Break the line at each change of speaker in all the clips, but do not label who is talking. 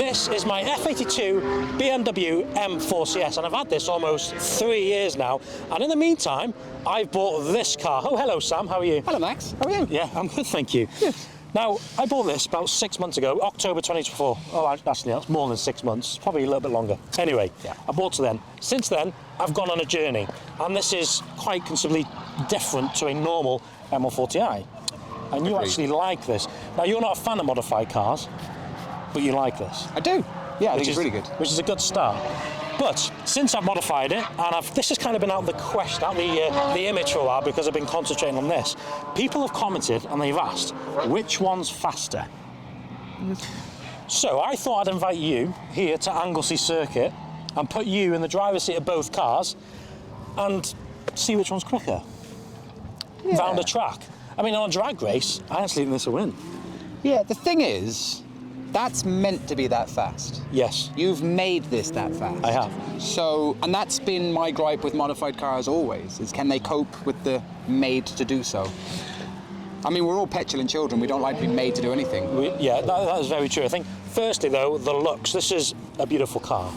This is my F82 BMW M4 CS, and I've had this almost 3 years now. And in the meantime, I've bought this car. Oh, hello, Sam. How are you?
Hello, Max. How are you?
Yeah, I'm good, thank you.
Good.
Now, I bought this about 6 months ago, October 2024. Oh, actually, that's more than 6 months, probably a little bit longer. Anyway, yeah. I bought it then. Since then, I've gone on a journey, and this is quite considerably different to a normal M140i. And you actually like this. Now, you're not a fan of modified cars, but you like this.
I do. Yeah, I think it's really good.
Which is a good start. But since I've modified it, and this has kind of been out the image for a while because I've been concentrating on this, people have commented and they've asked, which one's faster? So I thought I'd invite you here to Anglesey Circuit and put you in the driver's seat of both cars and see which one's quicker. Yeah. Round a track. I mean, on a drag race, I actually think this will win.
Yeah, the thing is, that's meant to be that fast.
Yes.
You've made this that fast.
I have.
So, and that's been my gripe with modified cars always, is can they cope with the made to do so? I mean, we're all petulant children. We don't like to be made to do anything.
Yeah, that is very true. I think, firstly, though, the looks. This is a beautiful car.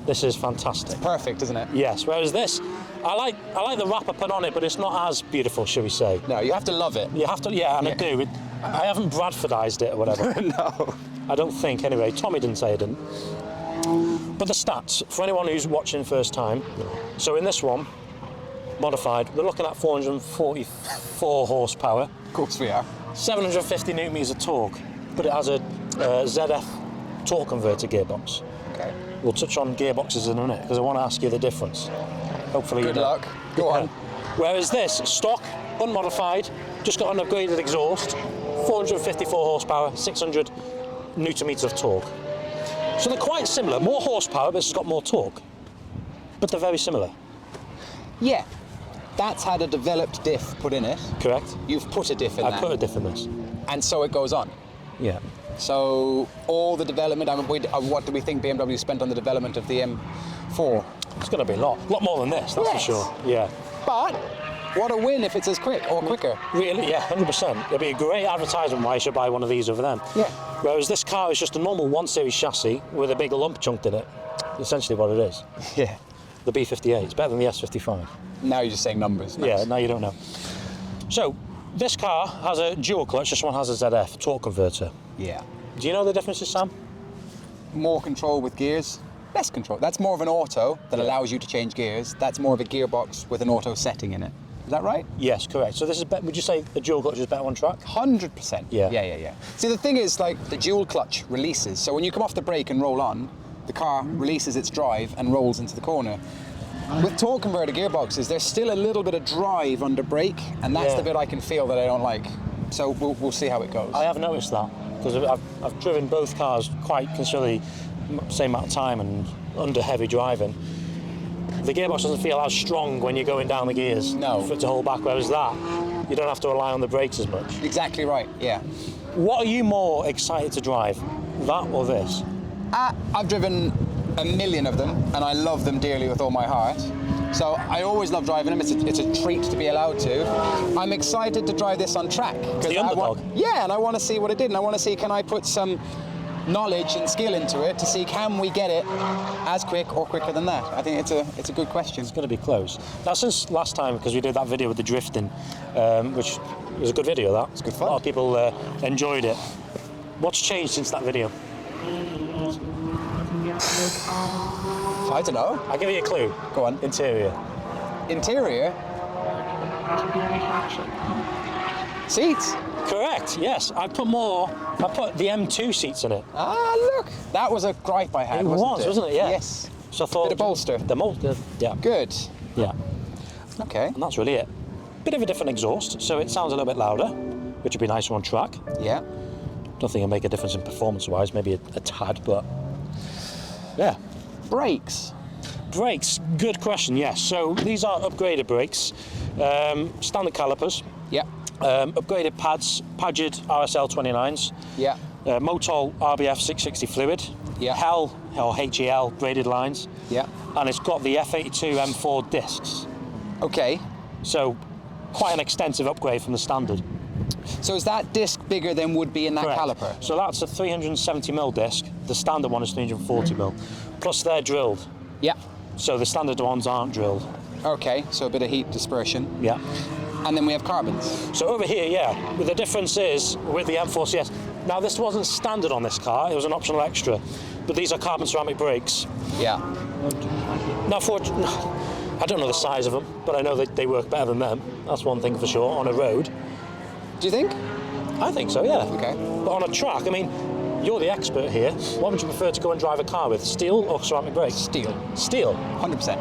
This is fantastic.
It's perfect, isn't it?
Yes, whereas this, I like the wrapper put on it, but it's not as beautiful, shall we say.
No, you have to love it.
You have to, yeah, and I do. I haven't Bradfordized it or whatever.
No.
I don't think, anyway. Tommy didn't say I didn't. But the stats, for anyone who's watching first time, so in this one, modified, we're looking at 444 horsepower.
Of course we are.
750 newton meters of torque, but it has a ZF torque converter gearbox.
Okay.
We'll touch on gearboxes in a minute, because I want to ask you the difference. Hopefully
Good luck. Go on.
Whereas this, stock, unmodified, just got an upgraded exhaust, 454 horsepower, 600 newton meters of torque. So they're quite similar. More horsepower, but it's got more torque. But they're very similar.
Yeah. That's had a developed diff put in it.
Correct.
You've put a diff in that.
I put a diff in this.
And so it goes on.
Yeah.
So all the development, what do we think BMW spent on the development of the M4?
It's going to be a lot more than this, that's for sure. Yeah.
But what a win if it's as quick or quicker.
Really, yeah, 100%. It'd be a great advertisement why you should buy one of these over them.
Yeah.
Whereas this car is just a normal 1 Series chassis with a big lump chunked in it. Essentially what it is.
Yeah.
The B58. It's better than the S55.
Now you're just saying numbers. Nice.
Yeah, now you don't know. So, this car has a dual clutch, this one has a ZF torque converter.
Yeah.
Do you know the differences, Sam?
More control with gears, less control. That's more of an auto that allows you to change gears. That's more of a gearbox with an auto setting in it. Is that right?
Yes, correct. So this is better. Would you say the dual clutch is better on track?
100%.
Yeah.
Yeah. See, the thing is, like, the dual clutch releases. So when you come off the brake and roll on, the car releases its drive and rolls into the corner. With torque converter gearboxes, there's still a little bit of drive under brake, and that's the bit I can feel that I don't like. So we'll see how it goes.
I have noticed that, because I've driven both cars quite considerably, same amount of time and under heavy driving. The gearbox doesn't feel as strong when you're going down the gears for it to hold back, whereas that, you don't have to rely on the brakes as much.
Exactly right, yeah.
What are you more excited to drive, that or this?
I've driven a million of them, and I love them dearly with all my heart. So I always love driving them. It's a treat to be allowed to. I'm excited to drive this on track.
The underdog.
Yeah, and I want to see what it did, and I want to see, can I put some knowledge and skill into it to see, can we get it as quick or quicker than that? I think it's a good question.
It's going to be close. Now, since last time, because we did that video with the drifting, which was a good video, that.
It's good fun.
A lot of people enjoyed it. What's changed since that video?
I don't know.
I'll give you a clue.
Go on.
Interior.
Interior? Seats?
Correct, yes. I put the M2 seats in it.
Ah, look. That was a gripe I had,
wasn't it? Yeah.
Yes.
So I thought...
Bit of bolster.
The bolster, yeah.
Good.
Yeah.
Okay.
And that's really it. Bit of a different exhaust, so it sounds a little bit louder, which would be nicer on track.
Yeah.
Don't think it'll make a difference in performance-wise, maybe a tad, but... Yeah.
Brakes?
Brakes, good question, yes. So these are upgraded brakes, standard calipers.
Yeah.
Upgraded pads, Pagid RSL 29s.
Yeah.
Motol RBF 660 fluid.
Yeah.
HEL or HEL braided lines.
Yeah.
And it's got the F82 M4 discs.
Okay.
So quite an extensive upgrade from the standard.
So is that disc bigger than would be in that
Correct.
caliper?
So that's a 370mm disc. The standard one is 340mm. Plus they're drilled.
Yeah.
So the standard ones aren't drilled.
Okay, so a bit of heat dispersion.
Yeah.
And then we have carbons.
So over here, yeah, the difference is with the M4 CS. Now this wasn't standard on this car, it was an optional extra. But these are carbon ceramic brakes.
Yeah.
Now I don't know the size of them, but I know that they work better than them. That's one thing for sure, on a road.
Do you think?
I think so, yeah.
Okay.
But on a track, I mean, you're the expert here. What would you prefer to go and drive a car with, steel or ceramic brakes?
Steel.
Steel?
100%.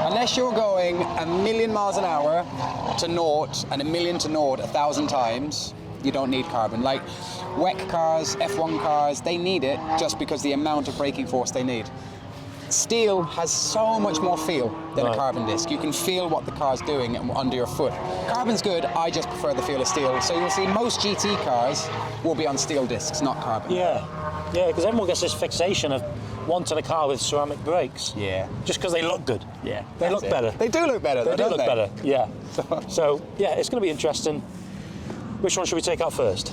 Unless you're going 1,000,000 miles an hour to naught and 1,000,000 to naught 1,000 times, you don't need carbon. Like WEC cars, F1 cars, they need it just because the amount of braking force they need. Steel has so much more feel than a carbon disc. You can feel what the car's doing under your foot. Carbon's good, I just prefer the feel of steel. So you'll see most GT cars will be on steel discs, not carbon.
Yeah, because everyone gets this fixation of wanting a car with ceramic brakes.
Yeah.
Just because they look good.
Yeah.
They look better.
They do look better,
They do
don't
look better, yeah. So, yeah, it's going to be interesting. Which one should we take out first?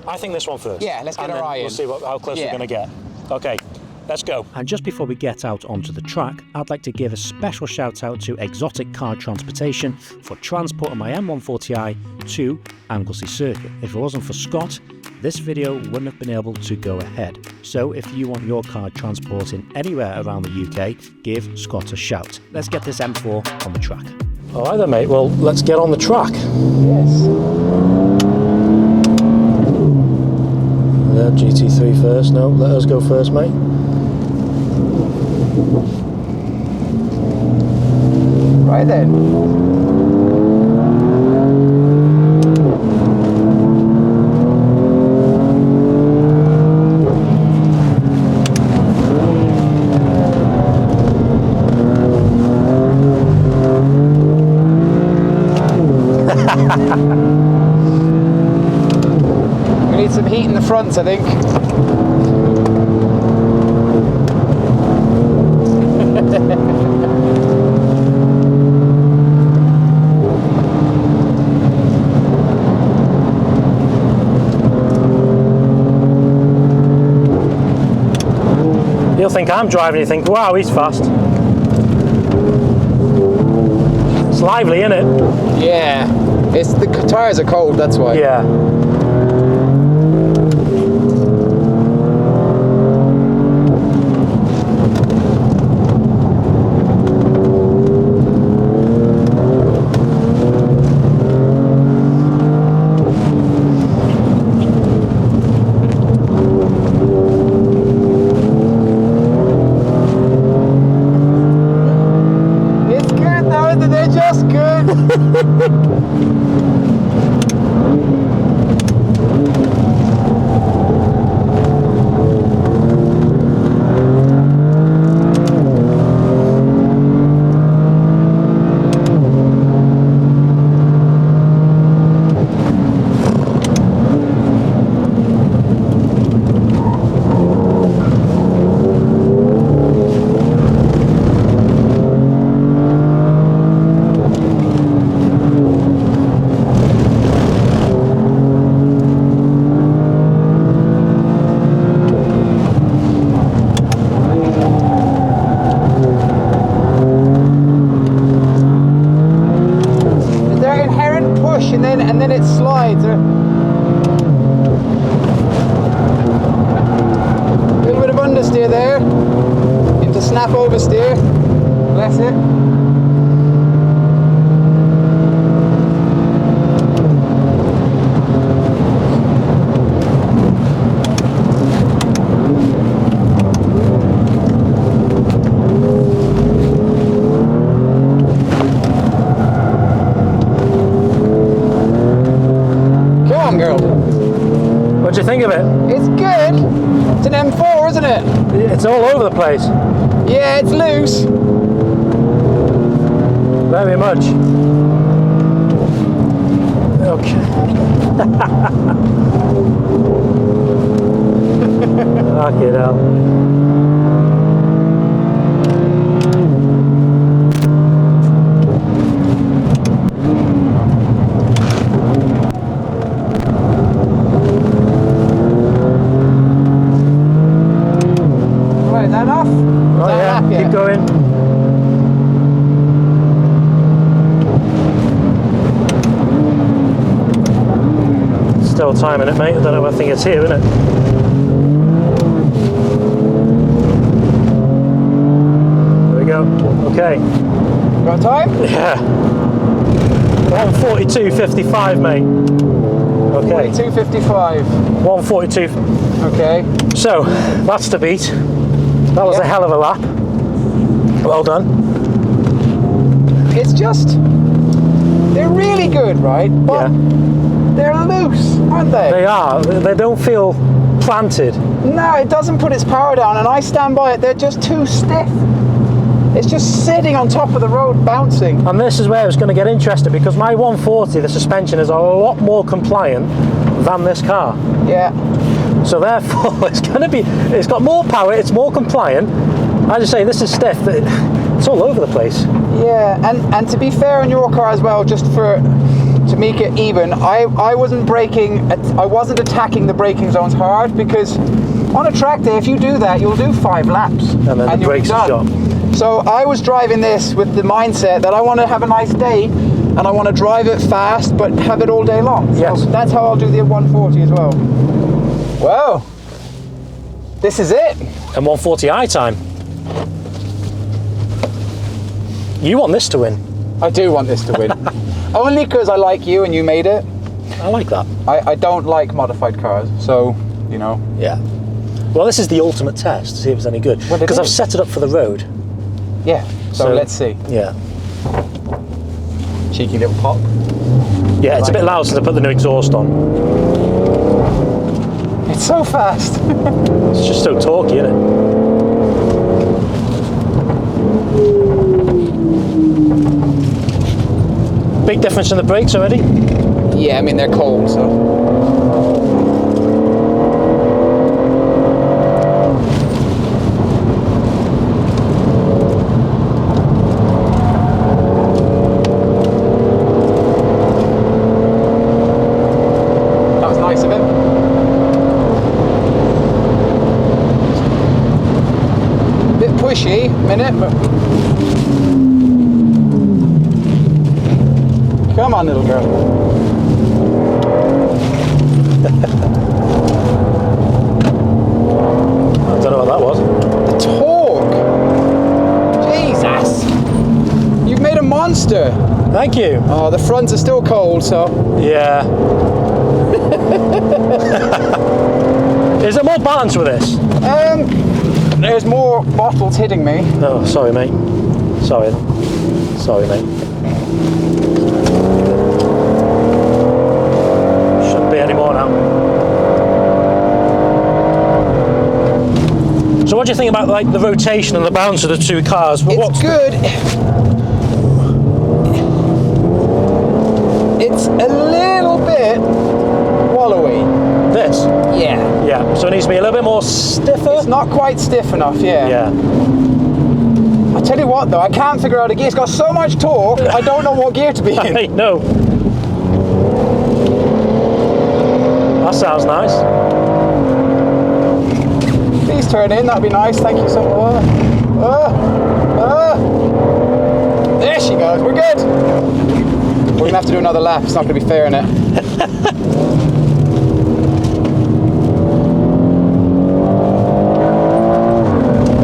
I think this one first.
Yeah, let's get our eye in.
We'll see how close we're going to get. Okay, let's go.
And just before we get out onto the track, I'd like to give a special shout out to Exotic Car Transportation for transporting my M140i to Anglesey Circuit. If it wasn't for Scott, this video wouldn't have been able to go ahead. So if you want your car transporting anywhere around the UK, give Scott a shout. Let's get this M4 on the track.
All right then, mate. Well, let's get on the track.
Yes.
GT3 first. No, let us go first, mate.
Right then. We need some heat in the front, I think.
You'll think I'm driving, you think, wow, he's fast. It's lively, isn't it?
Yeah. It's the tires are cold, that's why.
Yeah.
It's good though, they're just good. And then it slides. A little bit of understeer there into snap oversteer. Bless it.
What do you think of it?
It's good. It's an M4, isn't it?
It's all over the place.
Yeah, it's loose.
Very much. Okay. Fucking hell. old time in it, mate. I don't know, I think it's here, isn't it? There we go. Okay.
Got time?
Yeah. 142.55, mate. Okay.
42.55.
142.
Okay.
So, that's the beat. That was a hell of a lap. Well done.
It's just, they're really good, right? But they're loose, aren't they?
They are. They don't feel planted.
No, it doesn't put its power down, and I stand by it. They're just too stiff. It's just sitting on top of the road, bouncing.
And this is where it's going to get interesting, because my 140, the suspension is a lot more compliant than this car.
Yeah.
So therefore, it's going to be, it's got more power, it's more compliant. I just say this is stiff. It's all over the place.
Yeah, and to be fair on your car as well, just to make it even, I wasn't braking, I wasn't attacking the braking zones hard, because on a track day, if you do that, you'll do 5 laps.
And then the brakes are shot.
So I was driving this with the mindset that I want to have a nice day, and I want to drive it fast, but have it all day long. So
yes.
that's how I'll do the 140 as well. Wow. This is it.
M140i time. You want this to win.
I do want this to win. Only because I like you and you made it.
I like that.
I don't like modified cars, so, you know.
Yeah. Well, this is the ultimate test to see if it's any good.
Well,
Because I've set it up for the road.
Yeah, so let's see.
Yeah.
Cheeky little pop.
Yeah, it's a bit loud since I put the new exhaust on.
It's so fast.
It's just so torquey, isn't it? Big difference in the brakes already?
Yeah, I mean, they're cold, so. That was nice of him. Bit pushy, minute, but. Come on, little girl.
I don't know what that was.
The torque. Jesus. You've made a monster.
Thank you.
Oh, the fronts are still cold, so.
Yeah. Is there more balance with this?
There's more bottles hitting me.
Oh, sorry, mate. Sorry. Sorry, mate. Shouldn't be any more now. So what do you think about like the rotation and the balance of the two cars?
It's good. It's a little bit wallowy.
This?
Yeah.
Yeah. So it needs to be a little bit more stiffer?
It's not quite stiff enough, yeah.
Yeah.
I tell you what though, I can't figure out a gear. It's got so much torque, I don't know what gear to be in.
I know. That sounds nice.
Please turn in, that'd be nice, thank you so much. There she goes, we're good. We're gonna have to do another lap, it's not gonna be fair in it.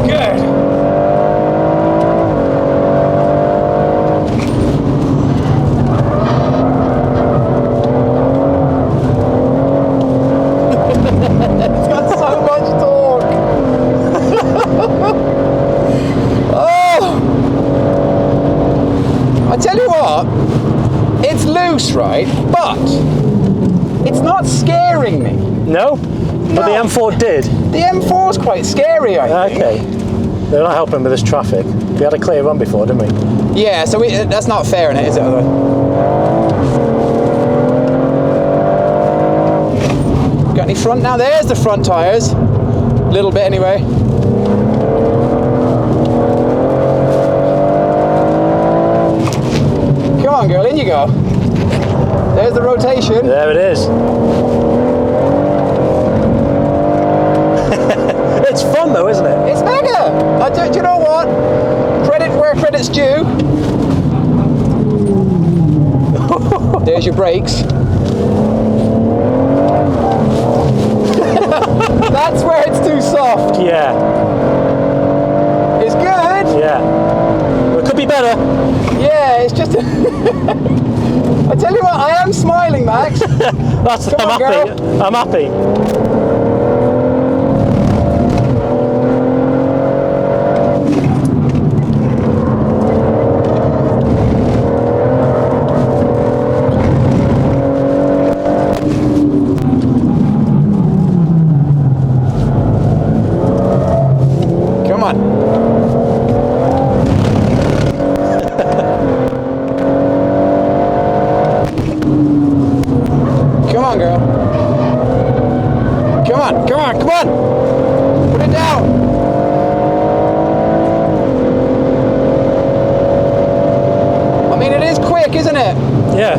Good. It's got so much torque. Oh! I tell you what, it's loose, right? But it's not scaring me.
No? But the
No.
M4 did.
The M4's quite scary, I think.
Okay. They're not helping with this traffic. We had a clear run before, didn't we?
Yeah, so that's not fair in it, is it? Got any front now? There's the front tyres. A little bit anyway. Come on, girl, in you go. There's the rotation.
There it is. It's fun though, isn't it?
It's mega! Do you know what? Credit where credit's due. There's your brakes. That's where it's too soft.
Yeah.
It's good.
Yeah. Well, it could be better.
Yeah, it's just. I tell you what, I am smiling, Max.
That's.
Come
I'm
on,
happy.
girl.
I'm happy.
Come on. Come on, girl. Come on, come on, come on. Put it down. I mean, it is quick, isn't it?
Yeah.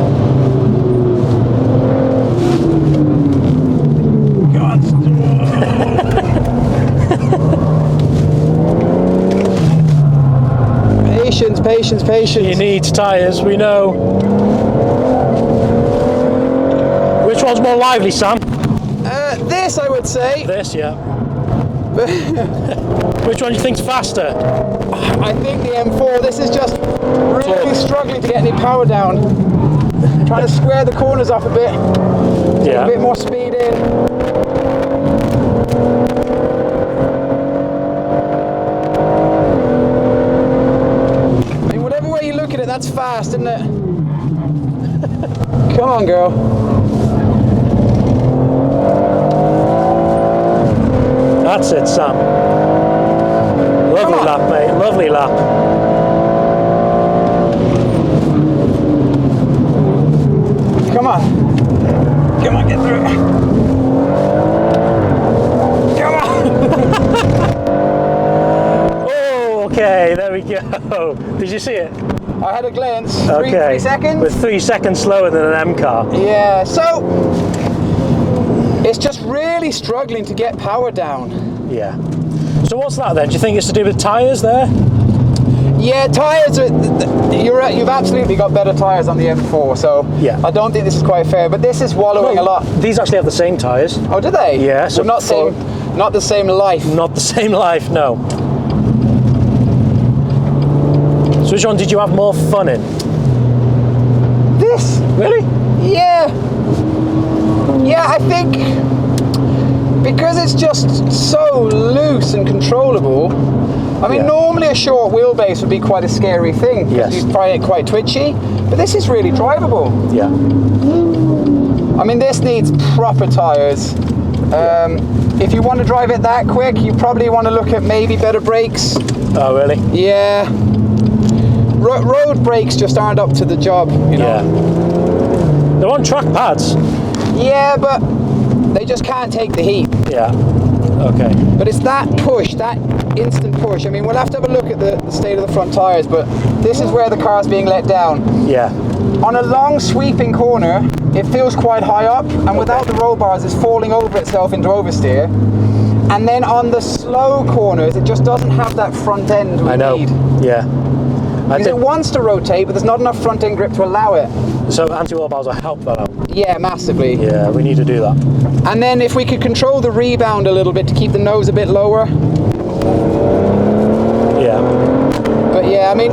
Patience, patience,
He
patience.
needs tyres, we know. Which one's more lively, Sam?
This, I would say.
This, yeah. Which one do you think's faster?
I think the M4, this is just really struggling to get any power down. Trying to square the corners off a bit.
Yeah.
A bit more speed in. I mean, whatever way you look at it, that's fast, isn't it? Come on, girl.
That's it, Sam. Lovely
Come on.
lap, mate. Lovely lap.
Come on. Come on, get through it. Come on.
Oh, okay, there we go. Did you see it?
I had a glance.
Okay.
3 seconds.
With 3 seconds slower than an M car.
Yeah, so it's just really struggling to get power down.
Yeah. So what's that then? Do you think it's to do with tyres there?
Yeah, tyres. You're right, you've absolutely got better tyres on the M4, so
Yeah.
I don't think this is quite fair. But this is wallowing a lot.
These actually have the same tyres.
Oh, do they?
Yeah, so
Well, not the same life.
Not the same life, no. So which one did you have more fun in?
This.
Really?
Yeah. Yeah, I think because it's just so loose and controllable. I mean,
Yeah.
normally a short wheelbase would be quite a scary thing because
Yes.
you find it quite twitchy, but this is really drivable.
Yeah.
I mean, this needs proper tyres. If you want to drive it that quick, you probably want to look at maybe better brakes.
Oh, really?
Yeah. Road brakes just aren't up to the job, you know.
Yeah. They're on track pads.
Yeah, but they just can't take the heat.
Yeah. Okay.
But it's that push, that instant push. I mean, we'll have to have a look at the state of the front tyres, but this is where the car's being let down.
Yeah.
On a long sweeping corner, it feels quite high up, and without the roll bars, it's falling over itself into oversteer. And then on the slow corners, it just doesn't have that front end we
I know.
need.
Yeah.
Because it wants to rotate, but there's not enough front end grip to allow it.
So anti-roll bars will help that out.
Yeah, massively.
Yeah, we need to do that.
And then if we could control the rebound a little bit to keep the nose a bit lower.
Yeah.
But yeah, I mean,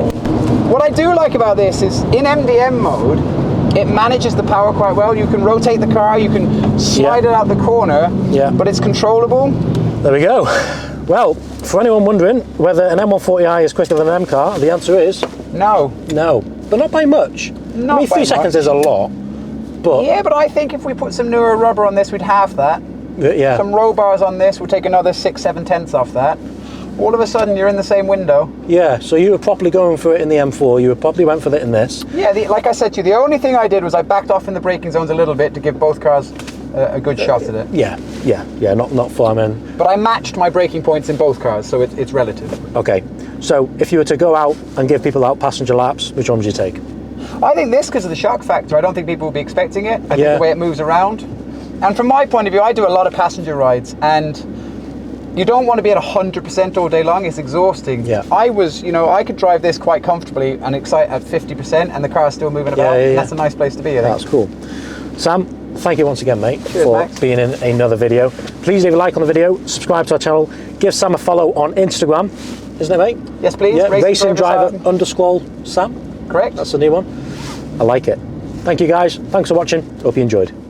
what I do like about this is in MDM mode, it manages the power quite well. You can rotate the car, you can slide it out the corner, but it's controllable.
There we go. Well, for anyone wondering whether an M140i is quicker than an M car, the answer is
No.
no. But not by much.
Not
I mean,
by
3 seconds
much.
is a lot. But
Yeah, but I think if we put some newer rubber on this, we'd halve that.
yeah.
Some roll bars on this, we'll take another 6-7 tenths off that. All of a sudden, you're in the same window.
Yeah, so you were probably going for it in the M4, you probably went for it in this.
Yeah, like I said to you, the only thing I did was I backed off in the braking zones a little bit to give both cars a good shot at it.
Yeah, not full, I mean.
But I matched my braking points in both cars, so it's relative.
Okay, so if you were to go out and give people out passenger laps, which one would you take?
I think this, because of the shock factor, I don't think people will be expecting it. I think
Yeah.
the way it moves around. And from my point of view, I do a lot of passenger rides, and you don't want to be at 100% all day long. It's exhausting.
Yeah.
I could drive this quite comfortably and excite at 50%, and the car's still moving about.
Yeah.
And that's a nice place to be, I think.
That's cool. Sam, thank you once again, mate,
Cheers,
for
Max.
being in another video. Please leave a like on the video, subscribe to our channel, give Sam a follow on Instagram, isn't it, mate?
Yes, please.
Yeah,
Racing
racing driver
Sam.
underscore Sam.
Correct.
That's the new one. I like it. Thank you, guys. Thanks for watching. Hope you enjoyed.